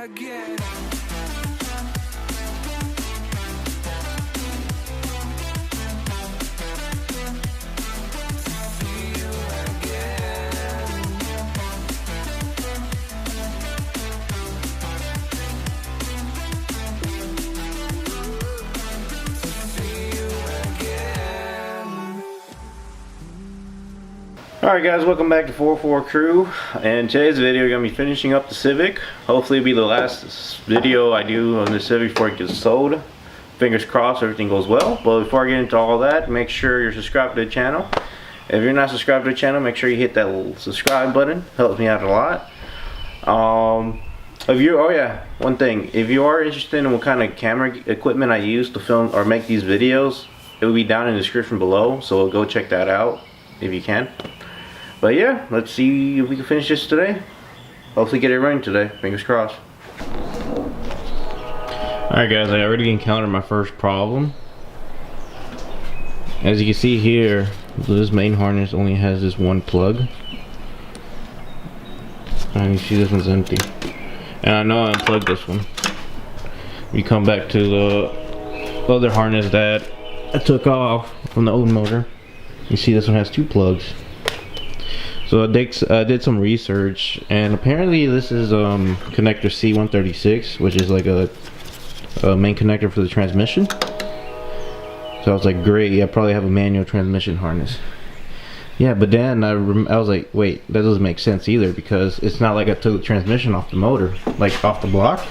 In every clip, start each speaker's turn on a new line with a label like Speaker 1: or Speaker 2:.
Speaker 1: again.
Speaker 2: Alright guys, welcome back to 4-4 Crew, and today's video we're going to be finishing up the Civic. Hopefully it'll be the last video I do on the Civic before it gets sold. Fingers crossed everything goes well. But before I get into all that, make sure you're subscribed to the channel. If you're not subscribed to the channel, make sure you hit that little subscribe button. Helps me out a lot. One thing, if you are interested in what kind of camera equipment I use to film or make these videos, it will be down in the description below, so go check that out if you can. But yeah, let's see if we can finish this today. Hopefully get it running today. Fingers crossed. Alright guys, I already encountered my first problem. As you can see here, this main harness only has this one plug. And you see this one's empty. And I know I unplugged this one. We come back to the other harness that I took off from the old motor. You see this one has two plugs. So I did some research, and apparently this is connector C136, which is like a main connector for the transmission. So I was like, great, I probably have a manual transmission harness. Yeah, but then I was like, wait, that doesn't make sense either, because it's not like I took the transmission off the motor, like off the block.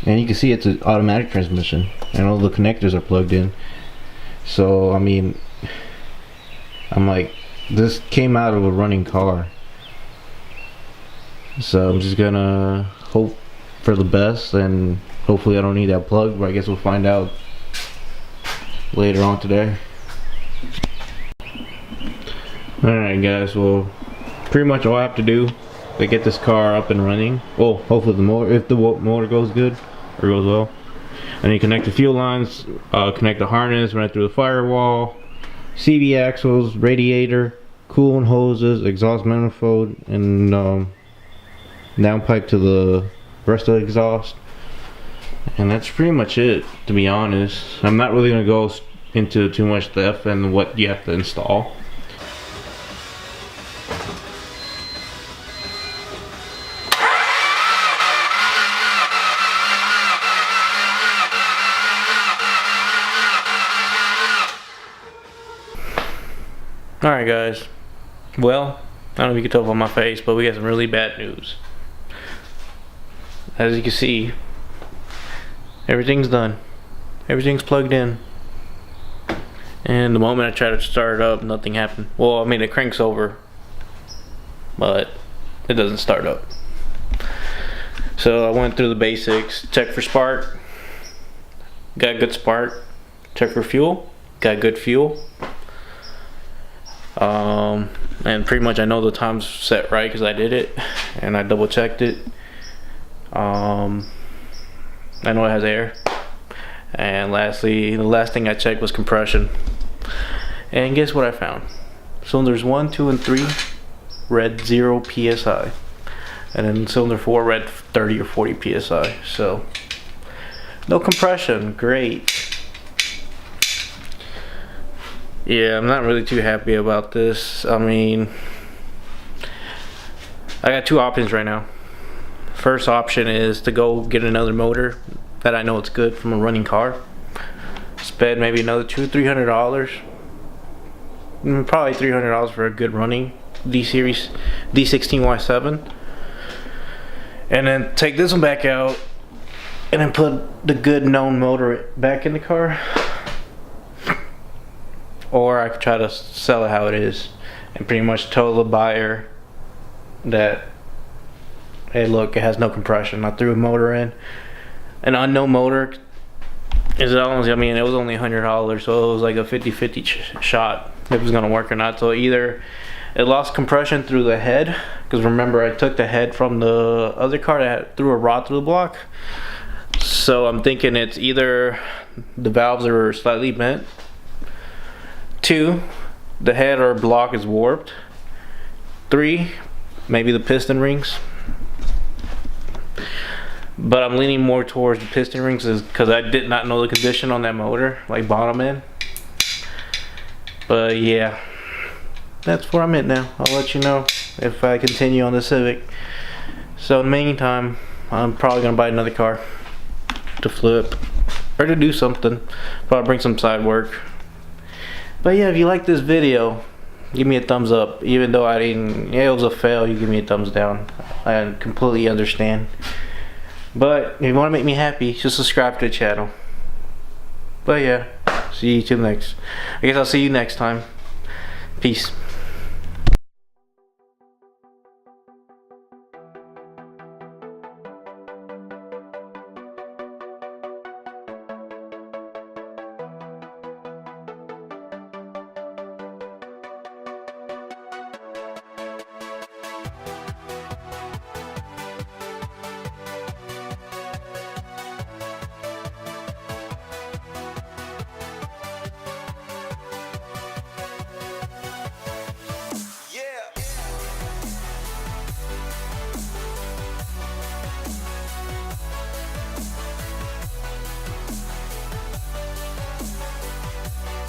Speaker 2: And you can see it's an automatic transmission, and all the connectors are plugged in. So I mean, I'm like, this came out of a running car, so I'm just gonna hope for the best, and hopefully I don't need that plug, but I guess we'll find out later on today. Alright guys, well, pretty much all I have to do to get this car up and running, well, hopefully if the motor goes good or goes well, and you connect the fuel lines, connect the harness, run it through the firewall, CV axles, radiator, coolant hoses, exhaust manifold, and downpipe to the rest of the exhaust. And that's pretty much it, to be honest. I'm not really going to go into too much depth and what you have to install. Alright guys, well, I don't know if you can tell by my face, but we got some really bad news. As you can see, everything's done. Everything's plugged in. And the moment I try to start it up, nothing happened. Well, I mean, it cranks over, but it doesn't start up. So I went through the basics, checked for spark, got good spark, checked for fuel, got good fuel. And pretty much I know the time's set right because I did it and I double checked it. I know it has air. And lastly, the last thing I checked was compression. And guess what I found? Cylinders 1, 2, and 3 read 0 psi, and then cylinder 4 read 30 or 40 psi. So no compression. Great. Yeah, I'm not really too happy about this. I mean, I got two options right now. First option is to go get another motor that I know it's good from a running car. Spend maybe another $200-300. Probably $300 for a good running D-Series D16Y7. And then take this one back out and then put the good known motor back in the car. Or I could try to sell it how it is and pretty much tell the buyer that, hey look, it has no compression. I threw a motor in. An unknown motor is only, I mean, it was only $100, so it was like a 50-50 shot if it was gonna work or not. So either it lost compression through the head, because remember I took the head from the other car that threw a rod through the block. So I'm thinking it's either the valves are slightly bent, 2, the head or block is warped, 3, maybe the piston rings. but I'm leaning more towards the piston rings because I did not know the condition on that motor, like bottom end. But yeah, that's where I'm at now. I'll let you know if I continue on the Civic. So in the meantime, I'm probably gonna buy another car to flip or to do something. Probably bring some side work. But yeah, if you like this video, give me a thumbs up. Even though I didn't, yeah, it was a fail, you give me a thumbs down. I completely understand. But if you want to make me happy, just subscribe to the channel. But yeah, see you till next. I guess I'll see you next time. Peace.